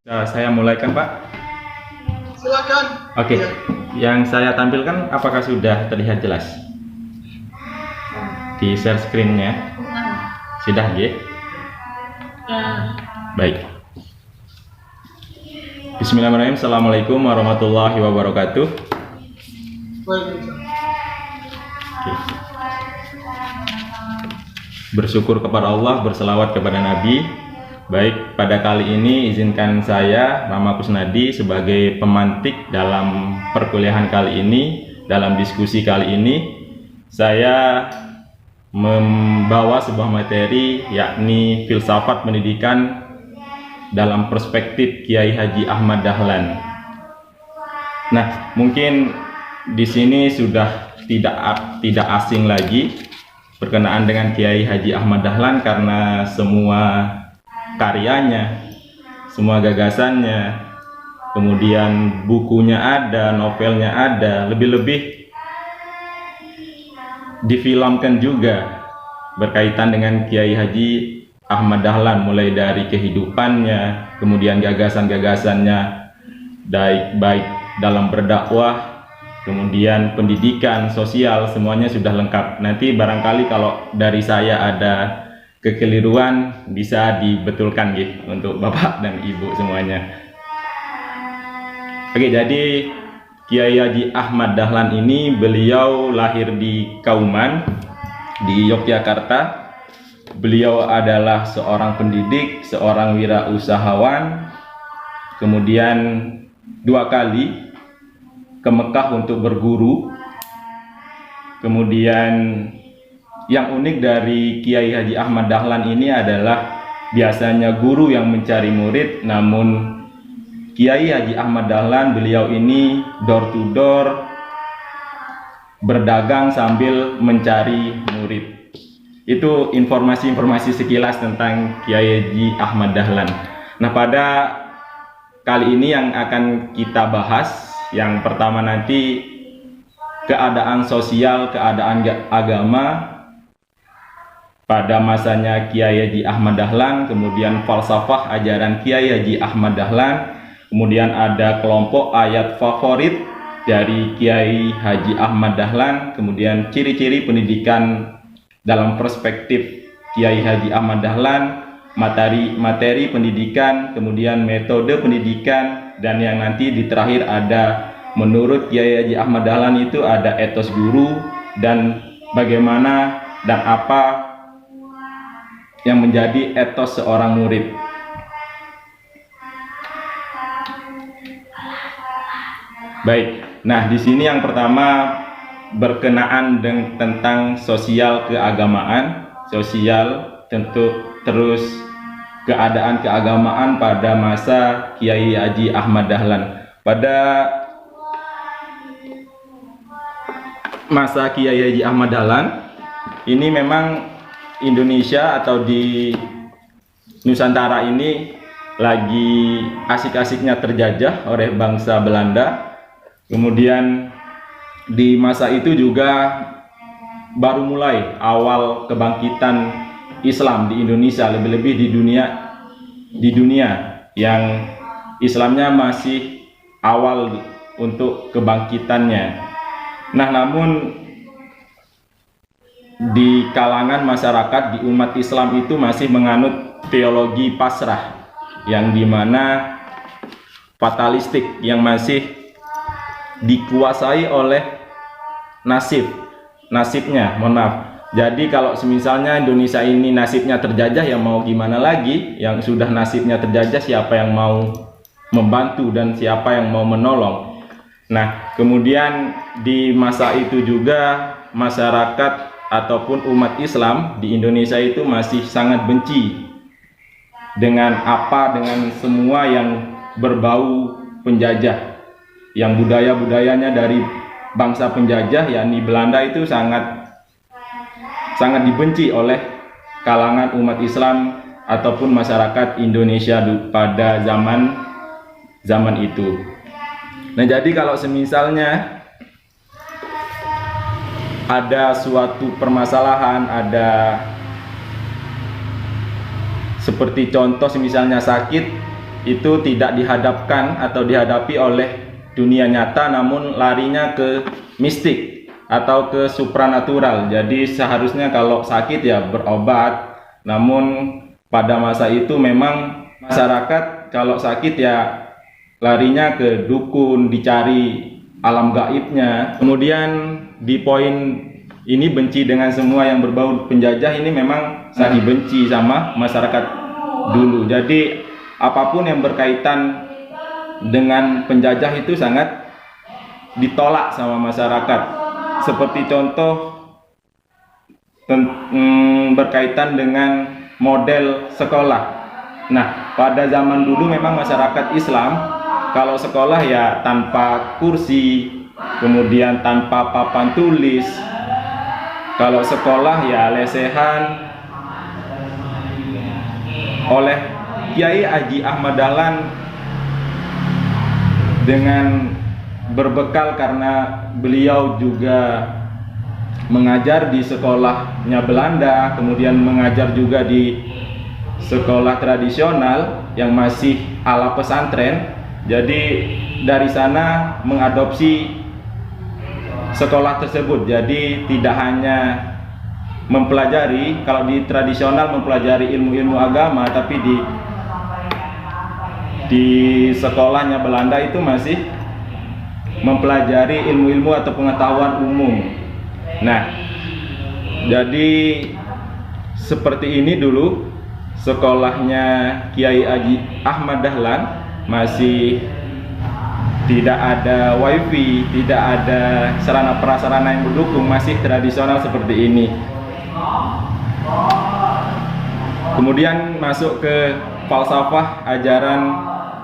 Saya mulaikan, Pak. Silakan. Oke. Ya. Yang saya tampilkan apakah sudah terlihat jelas? Di share screen-nya. Sudah, ya? Baik. Bismillahirrahmanirrahim. Assalamualaikum warahmatullahi wabarakatuh. Waalaikumsalam. Oke. Bersyukur kepada Allah, berselawat kepada Nabi. Baik, pada kali ini izinkan saya, Rama Kusnadi, sebagai pemantik dalam perkuliahan kali ini, dalam diskusi kali ini, saya membawa sebuah materi, yakni filsafat pendidikan dalam perspektif Kiai Haji Ahmad Dahlan. Nah, mungkin di sini sudah tidak asing lagi berkenaan dengan Kiai Haji Ahmad Dahlan karena semua karyanya, semua gagasannya, kemudian bukunya ada, novelnya ada, lebih-lebih difilmkan juga berkaitan dengan Kiai Haji Ahmad Dahlan, mulai dari kehidupannya, kemudian gagasan-gagasannya, baik dalam berdakwah, kemudian pendidikan, sosial, semuanya sudah lengkap. Nanti barangkali kalau dari saya ada kekeliruan bisa dibetulkan gitu untuk Bapak dan Ibu semuanya. Oke, jadi Kiai Haji Ahmad Dahlan ini beliau lahir di Kauman di Yogyakarta. Beliau adalah seorang pendidik, seorang wirausahawan. Kemudian 2 kali ke Mekah untuk berguru. Kemudian yang unik dari Kiai Haji Ahmad Dahlan ini adalah biasanya guru yang mencari murid, namun Kiai Haji Ahmad Dahlan beliau ini door to door berdagang sambil mencari murid. Itu informasi-informasi sekilas tentang Kiai Haji Ahmad Dahlan. Nah, pada kali ini yang akan kita bahas, yang pertama nanti keadaan sosial, keadaan agama pada masanya Kiai Haji Ahmad Dahlan, kemudian falsafah ajaran Kiai Haji Ahmad Dahlan, kemudian ada kelompok ayat favorit dari Kiai Haji Ahmad Dahlan, kemudian ciri-ciri pendidikan dalam perspektif Kiai Haji Ahmad Dahlan, materi pendidikan, kemudian metode pendidikan, dan yang nanti di terakhir ada menurut Kiai Haji Ahmad Dahlan itu ada etos guru dan bagaimana dan apa yang menjadi etos seorang murid. Baik, nah di sini yang pertama berkenaan tentang sosial keagamaan, sosial tentu terus keadaan keagamaan pada masa Kiai Haji Ahmad Dahlan. Pada masa Kiai Haji Ahmad Dahlan ini memang Indonesia atau di Nusantara ini lagi asik-asiknya terjajah oleh bangsa Belanda. Kemudian di masa itu juga baru mulai awal kebangkitan Islam di Indonesia, lebih-lebih di dunia yang Islamnya masih awal untuk kebangkitannya. Nah, namun di kalangan masyarakat, di umat Islam itu masih menganut teologi pasrah, yang dimana fatalistik, yang masih dikuasai oleh nasibnya, mohon maaf. Jadi kalau semisalnya Indonesia ini nasibnya terjajah, yang mau gimana lagi? Yang sudah nasibnya terjajah, siapa yang mau membantu dan siapa yang mau menolong? Nah, kemudian di masa itu juga masyarakat ataupun umat Islam di Indonesia itu masih sangat benci dengan semua yang berbau penjajah, yang budayanya dari bangsa penjajah, yakni Belanda, itu sangat dibenci oleh kalangan umat Islam ataupun masyarakat Indonesia pada zaman itu. Nah, jadi kalau semisalnya ada suatu permasalahan, ada seperti contoh misalnya sakit, itu tidak dihadapkan atau dihadapi oleh dunia nyata, namun larinya ke mistik atau ke supranatural. Jadi seharusnya kalau sakit ya berobat, namun pada masa itu memang masyarakat kalau sakit ya larinya ke dukun, dicari alam gaibnya. Kemudian di poin ini, benci dengan semua yang berbau penjajah, ini memang sangat dibenci sama masyarakat dulu. Jadi apapun yang berkaitan dengan penjajah itu sangat ditolak sama masyarakat. Seperti contoh berkaitan dengan model sekolah. Nah, pada zaman dulu memang masyarakat Islam kalau sekolah ya tanpa kursi, kemudian tanpa papan tulis. Kalau sekolah ya lesehan. Oleh Kiai Haji Ahmad Dahlan, dengan berbekal karena beliau juga mengajar di sekolahnya Belanda, kemudian mengajar juga di sekolah tradisional yang masih ala pesantren. Jadi dari sana mengadopsi sekolah tersebut. Jadi tidak hanya mempelajari, kalau di tradisional mempelajari ilmu-ilmu agama, tapi di sekolahnya Belanda itu masih mempelajari ilmu-ilmu atau pengetahuan umum. Nah, jadi seperti ini dulu sekolahnya Kiai Haji Ahmad Dahlan, masih tidak ada wifi, tidak ada sarana prasarana yang mendukung, masih tradisional seperti ini. Kemudian masuk ke falsafah ajaran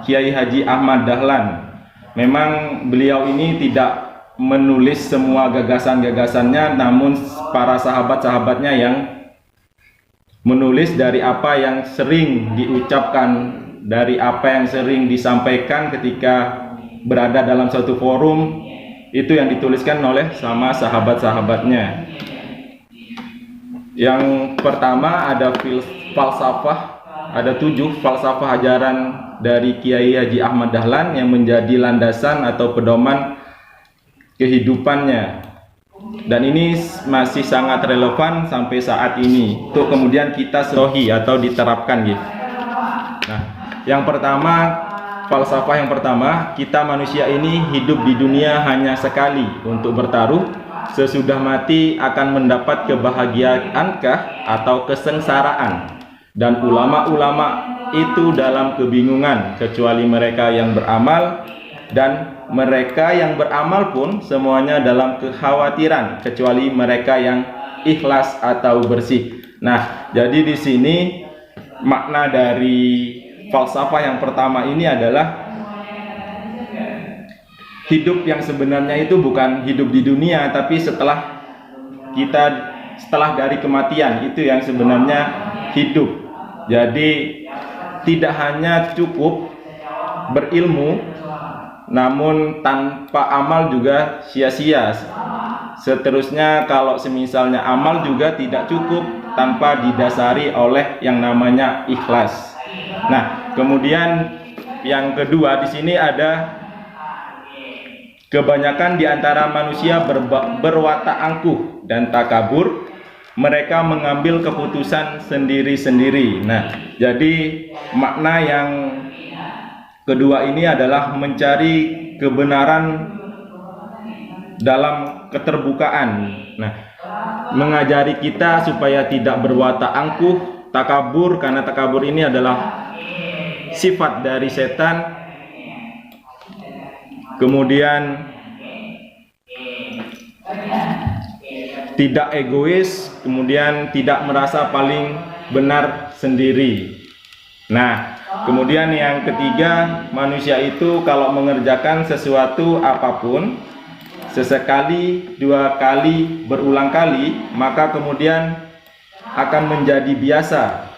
Kiai Haji Ahmad Dahlan. Memang beliau ini tidak menulis semua gagasan-gagasannya, namun para sahabat-sahabatnya yang menulis dari apa yang sering diucapkan, dari apa yang sering disampaikan ketika berada dalam suatu forum, itu yang dituliskan oleh sama sahabat-sahabatnya. Yang pertama ada falsafah, ada 7 falsafah ajaran dari Kiai Haji Ahmad Dahlan yang menjadi landasan atau pedoman kehidupannya. Dan ini masih sangat relevan sampai saat ini untuk kemudian kita sohi atau diterapkan gitu. Nah, yang pertama, falsafah yang pertama, kita manusia ini hidup di dunia hanya sekali untuk bertaruh. Sesudah mati akan mendapat kebahagiaankah atau kesengsaraan. Dan ulama-ulama itu dalam kebingungan kecuali mereka yang beramal, dan mereka yang beramal pun semuanya dalam kekhawatiran kecuali mereka yang ikhlas atau bersih. Nah, jadi di sini makna dari falsafah yang pertama ini adalah hidup yang sebenarnya itu bukan hidup di dunia, tapi setelah dari kematian, itu yang sebenarnya hidup. Jadi tidak hanya cukup berilmu, namun tanpa amal juga sia-sia. Seterusnya kalau semisalnya amal juga tidak cukup tanpa didasari oleh yang namanya ikhlas. Nah, kemudian yang kedua di sini ada kebanyakan di antara manusia berwatak angkuh dan takabur. Mereka mengambil keputusan sendiri-sendiri. Nah, jadi makna yang kedua ini adalah mencari kebenaran dalam keterbukaan. Nah, mengajari kita supaya tidak berwatak angkuh, takabur, karena takabur ini adalah sifat dari setan. Kemudian tidak egois, kemudian tidak merasa paling benar sendiri. Nah, kemudian yang ketiga, manusia itu kalau mengerjakan sesuatu apapun sesekali, 2 kali, berulang kali, maka kemudian akan menjadi biasa.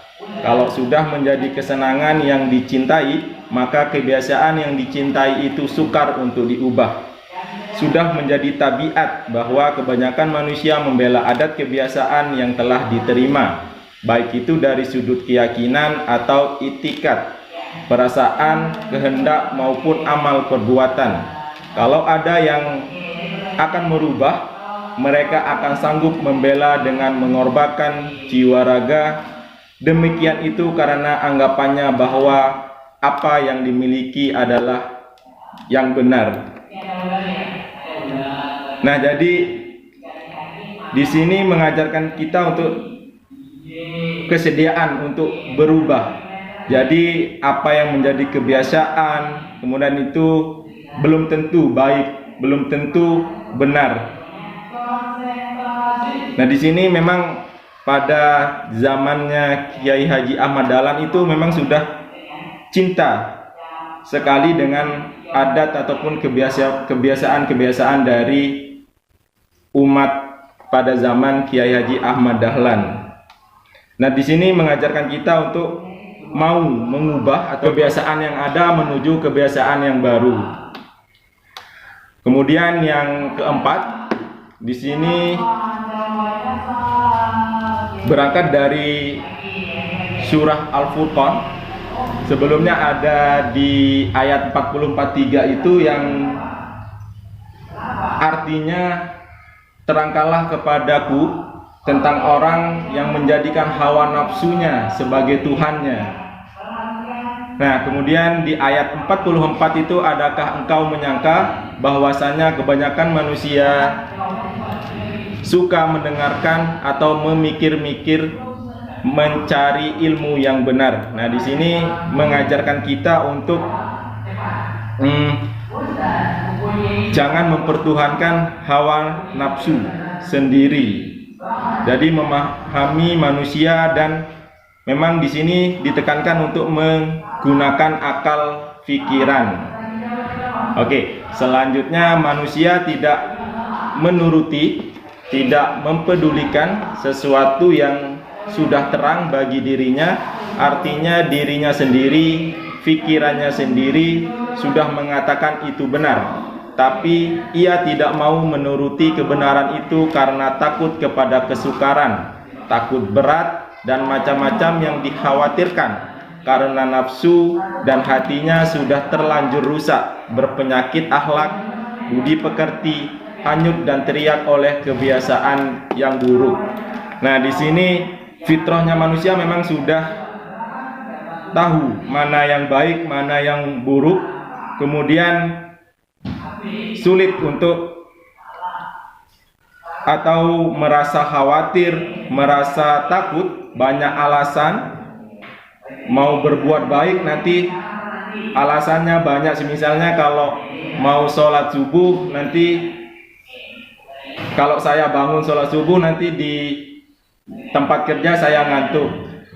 Kalau sudah menjadi kesenangan yang dicintai, maka kebiasaan yang dicintai itu sukar untuk diubah. Sudah menjadi tabiat bahwa kebanyakan manusia membela adat kebiasaan yang telah diterima, baik itu dari sudut keyakinan atau itikat. perasaan, kehendak maupun amal perbuatan. Kalau ada yang akan merubah, mereka akan sanggup membela dengan mengorbankan jiwa raga. Demikian itu karena anggapannya bahwa apa yang dimiliki adalah yang benar. Nah, jadi di sini mengajarkan kita untuk kesediaan untuk berubah. Jadi apa yang menjadi kebiasaan, kemudian itu belum tentu baik, belum tentu benar. Nah, di sini memang pada zamannya Kiai Haji Ahmad Dahlan itu memang sudah cinta sekali dengan adat ataupun kebiasaan-kebiasaan dari umat pada zaman Kiai Haji Ahmad Dahlan. Nah, di sini mengajarkan kita untuk mau mengubah atau kebiasaan yang ada menuju kebiasaan yang baru. Kemudian yang keempat, di sini berangkat dari surah Al-Furqan. Sebelumnya ada di ayat 40-43 itu yang artinya terangkanlah kepadaku tentang orang yang menjadikan hawa nafsunya sebagai Tuhannya. Nah, kemudian di ayat 44 itu, adakah engkau menyangka bahwasanya kebanyakan manusia suka mendengarkan atau memikir-mikir mencari ilmu yang benar. Nah, di sini mengajarkan kita untuk jangan mempertuhankan hawa nafsu sendiri. Jadi memahami manusia, dan memang di sini ditekankan untuk menggunakan akal pikiran. Oke, selanjutnya manusia tidak menuruti, tidak mempedulikan sesuatu yang sudah terang bagi dirinya, artinya dirinya sendiri, pikirannya sendiri sudah mengatakan itu benar, tapi ia tidak mau menuruti kebenaran itu karena takut kepada kesukaran, takut berat, dan macam-macam yang dikhawatirkan karena nafsu dan hatinya sudah terlanjur rusak, berpenyakit akhlak, budi pekerti, hanyut dan teriak oleh kebiasaan yang buruk. Nah, di sini fitrahnya manusia memang sudah tahu mana yang baik, mana yang buruk, kemudian sulit untuk atau merasa khawatir, merasa takut, banyak alasan mau berbuat baik, nanti alasannya banyak. Misalnya kalau mau sholat subuh, nanti kalau saya bangun sholat subuh nanti di tempat kerja saya ngantuk.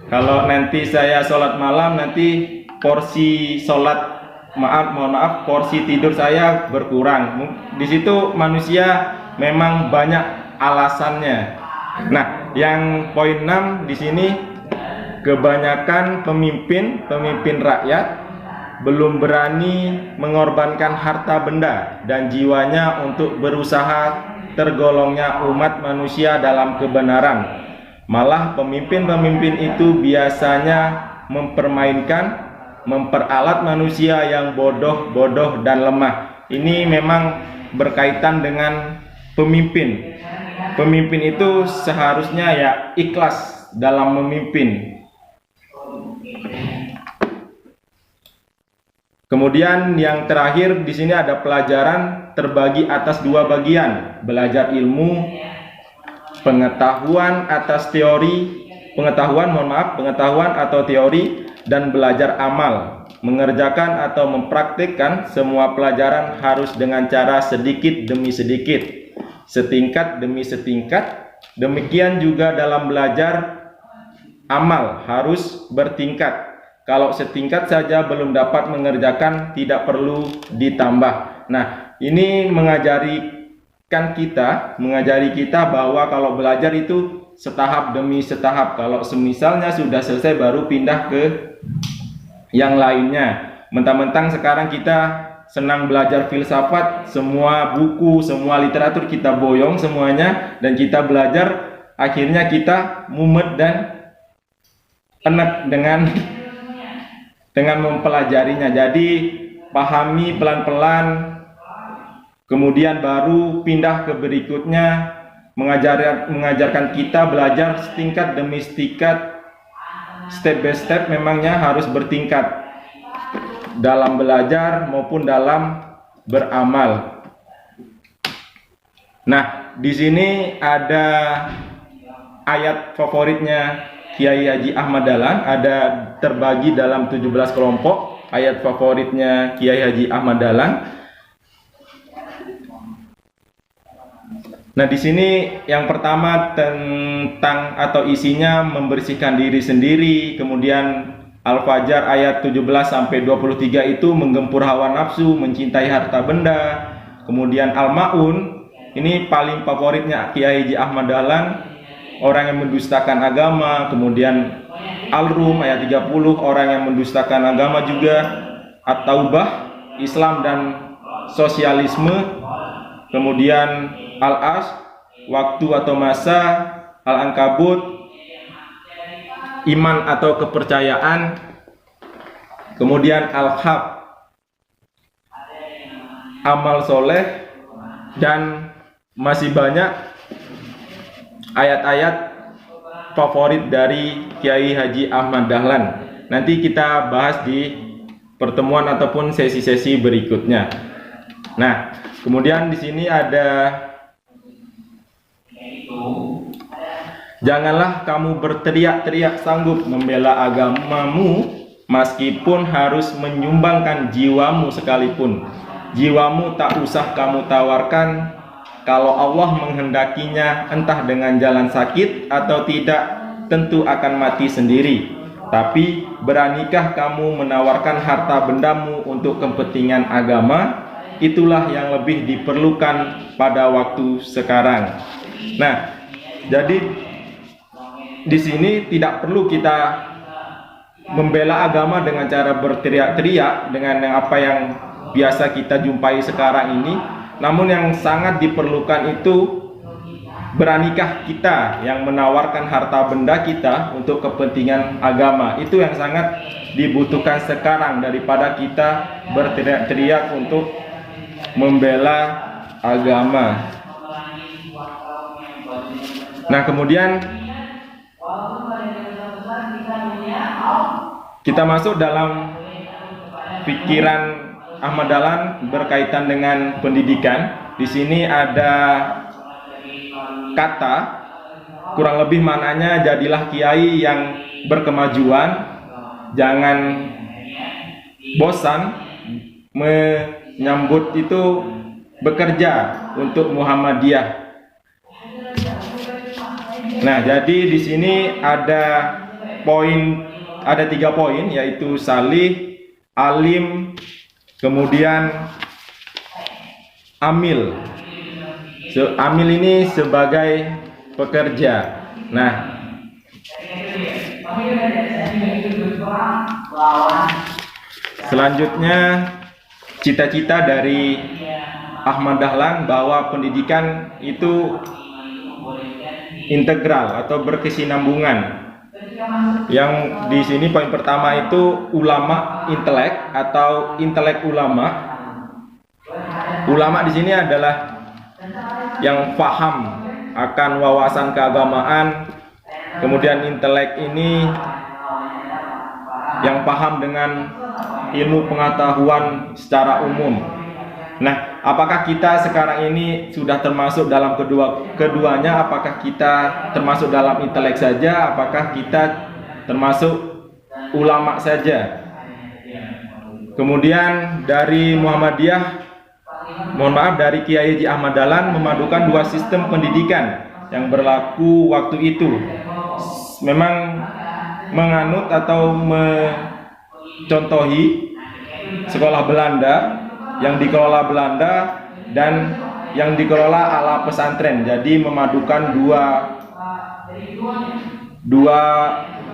Kalau nanti saya sholat malam, nanti porsi sholat, mohon maaf, porsi tidur saya berkurang. Di situ manusia memang banyak alasannya. Nah, yang poin 6 di sini, kebanyakan pemimpin rakyat belum berani mengorbankan harta benda dan jiwanya untuk berusaha tergolongnya umat manusia dalam kebenaran. Malah pemimpin-pemimpin itu biasanya mempermainkan, memperalat manusia yang bodoh dan lemah. Ini memang berkaitan dengan pemimpin. Pemimpin itu seharusnya ya ikhlas dalam memimpin. Kemudian yang terakhir di sini ada pelajaran terbagi atas dua bagian, belajar ilmu, pengetahuan atas teori, pengetahuan atau teori, dan belajar amal. Mengerjakan atau mempraktikkan semua pelajaran harus dengan cara sedikit demi sedikit, setingkat demi setingkat. Demikian juga dalam belajar amal harus bertingkat. Kalau setingkat saja belum dapat mengerjakan, tidak perlu ditambah. Nah, ini mengajari kita bahwa kalau belajar itu setahap demi setahap. Kalau semisalnya sudah selesai baru pindah ke yang lainnya. Mentang-mentang sekarang kita senang belajar filsafat, semua buku, semua literatur kita boyong semuanya, dan kita belajar, akhirnya kita mumet dan enak dengan dengan mempelajarinya. Jadi pahami pelan-pelan, kemudian baru pindah ke berikutnya, mengajarkan kita belajar tingkat demi tingkat, step by step. Memangnya harus bertingkat dalam belajar maupun dalam beramal. Nah, di sini ada ayat favoritnya Kiai Haji Ahmad Dahlan, ada terbagi dalam 17 kelompok ayat favoritnya Kiai Haji Ahmad Dahlan. Nah, di sini yang pertama tentang atau isinya membersihkan diri sendiri, kemudian Al-Fajr ayat 17 sampai 23 itu menggempur hawa nafsu, mencintai harta benda. Kemudian Al-Maun ini paling favoritnya Kiai Haji Ahmad Dahlan, orang yang mendustakan agama. Kemudian Al-Rum ayat 30, orang yang mendustakan agama juga. At-Taubah, Islam dan sosialisme. Kemudian Al-As, waktu atau masa. Al-Ankabut, iman atau kepercayaan. Kemudian Al-Hab, amal soleh. Dan masih banyak ayat-ayat favorit dari Kiai Haji Ahmad Dahlan. Nanti kita bahas di pertemuan ataupun sesi-sesi berikutnya. Nah, kemudian di sini ada, janganlah kamu berteriak-teriak sanggup membela agamamu meskipun harus menyumbangkan jiwamu sekalipun. Jiwamu tak usah kamu tawarkan, kalau Allah menghendakinya entah dengan jalan sakit atau tidak, tentu akan mati sendiri. Tapi beranikah kamu menawarkan harta bendamu untuk kepentingan agama? Itulah yang lebih diperlukan pada waktu sekarang. Nah, jadi di sini tidak perlu kita membela agama dengan cara berteriak-teriak, dengan apa yang biasa kita jumpai sekarang ini. Namun yang sangat diperlukan itu, beranikah kita yang menawarkan harta benda kita untuk kepentingan agama. Itu yang sangat dibutuhkan sekarang, daripada kita berteriak-teriak untuk membela agama. Nah, kemudian kita masuk dalam pikiran Ahmad Dahlan berkaitan dengan pendidikan. Di sini ada kata, kurang lebih maknanya, jadilah kiai yang berkemajuan, jangan bosan menyambut itu bekerja untuk Muhammadiyah. Nah, jadi di sini ada 3 poin, yaitu salih, alim, kemudian amil. Amil ini sebagai pekerja. Nah, selanjutnya cita-cita dari Ahmad Dahlan bahwa pendidikan itu integral atau berkesinambungan. Yang di sini poin pertama itu ulama intelek atau intelek ulama. Ulama di sini adalah yang paham akan wawasan keagamaan. Kemudian intelek ini yang paham dengan ilmu pengetahuan secara umum. Nah, apakah kita sekarang ini sudah termasuk dalam keduanya? Apakah kita termasuk dalam intelek saja? Apakah kita termasuk ulama saja? Kemudian dari Muhammadiyah, dari Kiai Haji Ahmad Dahlan memadukan 2 sistem pendidikan yang berlaku waktu itu. Memang menganut atau mencontohi sekolah Belanda, yang dikelola Belanda dan yang dikelola ala pesantren. Jadi memadukan dua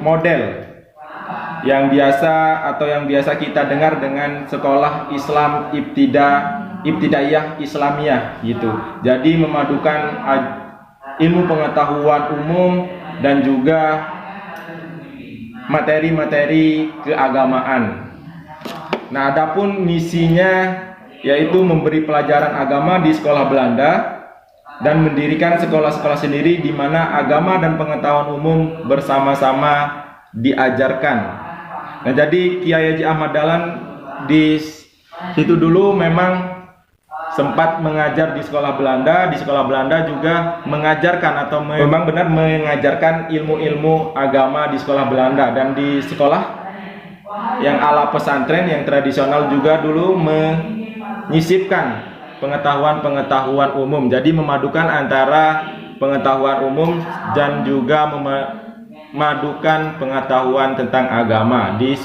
model yang biasa kita dengar dengan sekolah Islam ibtidaiyah Islamiyah gitu. Jadi memadukan ilmu pengetahuan umum dan juga materi-materi keagamaan. Nah, adapun misinya yaitu memberi pelajaran agama di sekolah Belanda dan mendirikan sekolah-sekolah sendiri di mana agama dan pengetahuan umum bersama-sama diajarkan. Nah, jadi Kiai Haji Ahmad Dahlan di situ dulu memang sempat mengajar di sekolah Belanda. Di sekolah Belanda juga mengajarkan atau memang benar mengajarkan ilmu-ilmu agama di sekolah Belanda, dan di sekolah yang ala pesantren yang tradisional juga dulu menyisipkan pengetahuan-pengetahuan umum. Jadi memadukan antara pengetahuan umum dan juga memadukan pengetahuan tentang agama di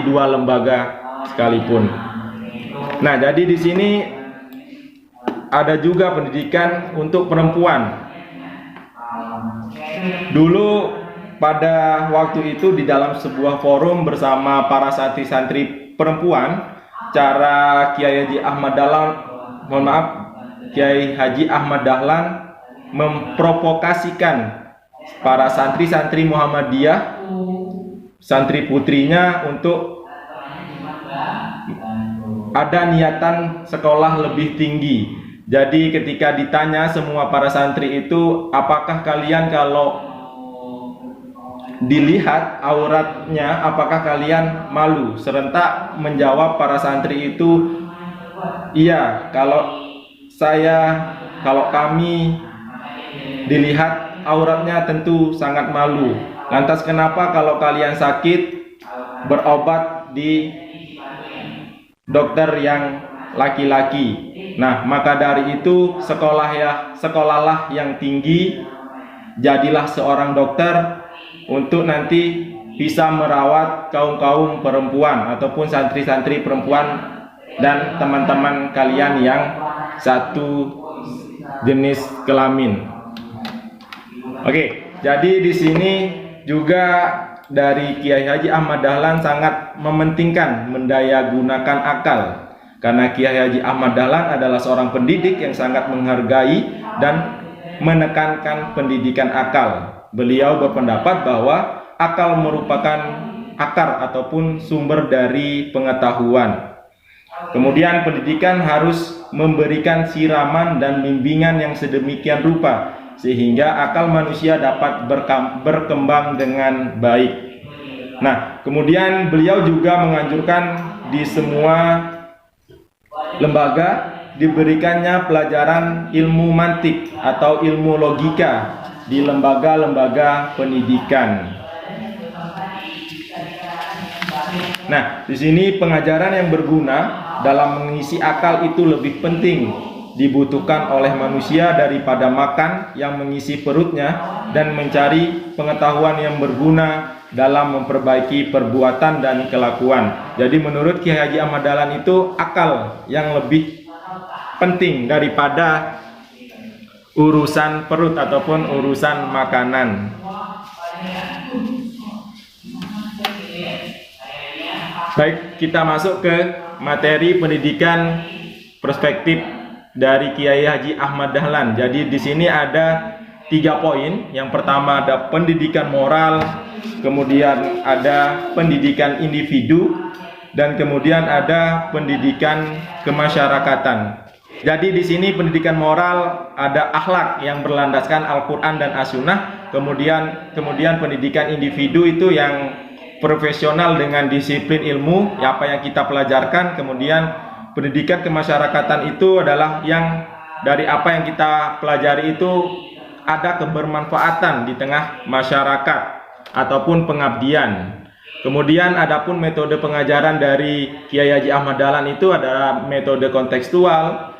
dua lembaga sekalipun. Nah, jadi di sini ada juga pendidikan untuk perempuan. Dulu pada waktu itu di dalam sebuah forum bersama para santri-santri perempuan, cara Kiai Haji Ahmad Dahlan, Kiai Haji Ahmad Dahlan memprovokasikan para santri-santri Muhammadiyah, santri putrinya, untuk ada niatan sekolah lebih tinggi. Jadi ketika ditanya semua para santri itu, apakah kalian kalau dilihat auratnya, apakah kalian malu? Serentak menjawab para santri itu, iya, kalau kami dilihat auratnya tentu sangat malu. Lantas kenapa kalau kalian sakit berobat di dokter yang laki-laki? Nah, maka dari itu sekolahlah yang tinggi, jadilah seorang dokter untuk nanti bisa merawat kaum-kaum perempuan ataupun santri-santri perempuan dan teman-teman kalian yang satu jenis kelamin. Oke, jadi di sini juga dari Kiai Haji Ahmad Dahlan sangat mementingkan mendayagunakan akal, karena Kiai Haji Ahmad Dahlan adalah seorang pendidik yang sangat menghargai dan menekankan pendidikan akal. Beliau berpendapat bahwa akal merupakan akar ataupun sumber dari pengetahuan. Kemudian pendidikan harus memberikan siraman dan bimbingan yang sedemikian rupa sehingga akal manusia dapat berkembang dengan baik. Nah, kemudian beliau juga menganjurkan di semua lembaga diberikannya pelajaran ilmu mantik atau ilmu logika di lembaga-lembaga pendidikan. Nah, di sini pengajaran yang berguna dalam mengisi akal itu lebih penting dibutuhkan oleh manusia daripada makan yang mengisi perutnya dan mencari pengetahuan yang berguna dalam memperbaiki perbuatan dan kelakuan. Jadi menurut Kiai Haji Ahmad Dahlan itu akal yang lebih penting daripada urusan perut ataupun urusan makanan. Baik, kita masuk ke materi pendidikan perspektif dari Kiai Haji Ahmad Dahlan. Jadi di sini ada 3 poin. Yang pertama ada pendidikan moral, kemudian ada pendidikan individu, dan kemudian ada pendidikan kemasyarakatan. Jadi di sini pendidikan moral ada akhlak yang berlandaskan Al-Qur'an dan As-Sunnah. Kemudian pendidikan individu itu yang profesional dengan disiplin ilmu, apa yang kita pelajarkan. Kemudian pendidikan kemasyarakatan itu adalah yang dari apa yang kita pelajari itu ada kebermanfaatan di tengah masyarakat ataupun pengabdian. Kemudian adapun metode pengajaran dari Kiai Haji Ahmad Dahlan itu adalah metode kontekstual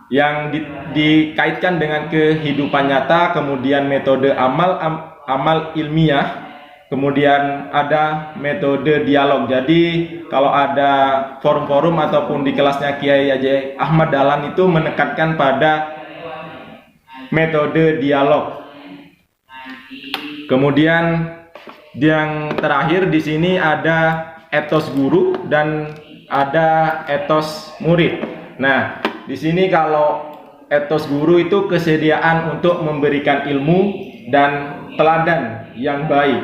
yang dikaitkan dengan kehidupan nyata, kemudian metode amal ilmiah, kemudian ada metode dialog. Jadi kalau ada forum-forum ataupun di kelasnya Kiai Haji Ahmad Dahlan itu menekankan pada metode dialog. Kemudian yang terakhir di sini ada etos guru dan ada etos murid. Nah, di sini kalau etos guru itu kesediaan untuk memberikan ilmu dan teladan yang baik.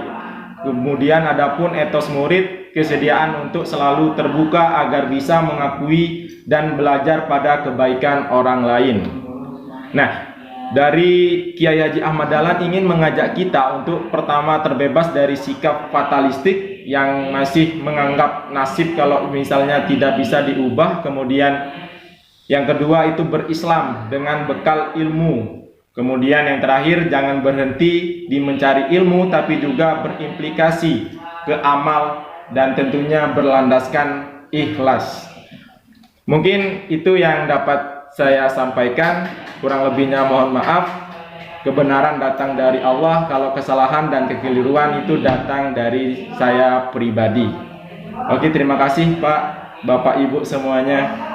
Kemudian adapun etos murid kesediaan untuk selalu terbuka agar bisa mengakui dan belajar pada kebaikan orang lain. Nah, dari Kiai Haji Ahmad Dahlan ingin mengajak kita untuk pertama terbebas dari sikap fatalistik yang masih menganggap nasib kalau misalnya tidak bisa diubah. Kemudian yang kedua itu berislam dengan bekal ilmu. Kemudian yang terakhir, jangan berhenti di mencari ilmu tapi juga berimplikasi ke amal dan tentunya berlandaskan ikhlas. Mungkin itu yang dapat saya sampaikan. Kurang lebihnya mohon maaf. Kebenaran datang dari Allah, kalau kesalahan dan kekeliruan itu datang dari saya pribadi. Oke, terima kasih Pak, Bapak, Ibu semuanya.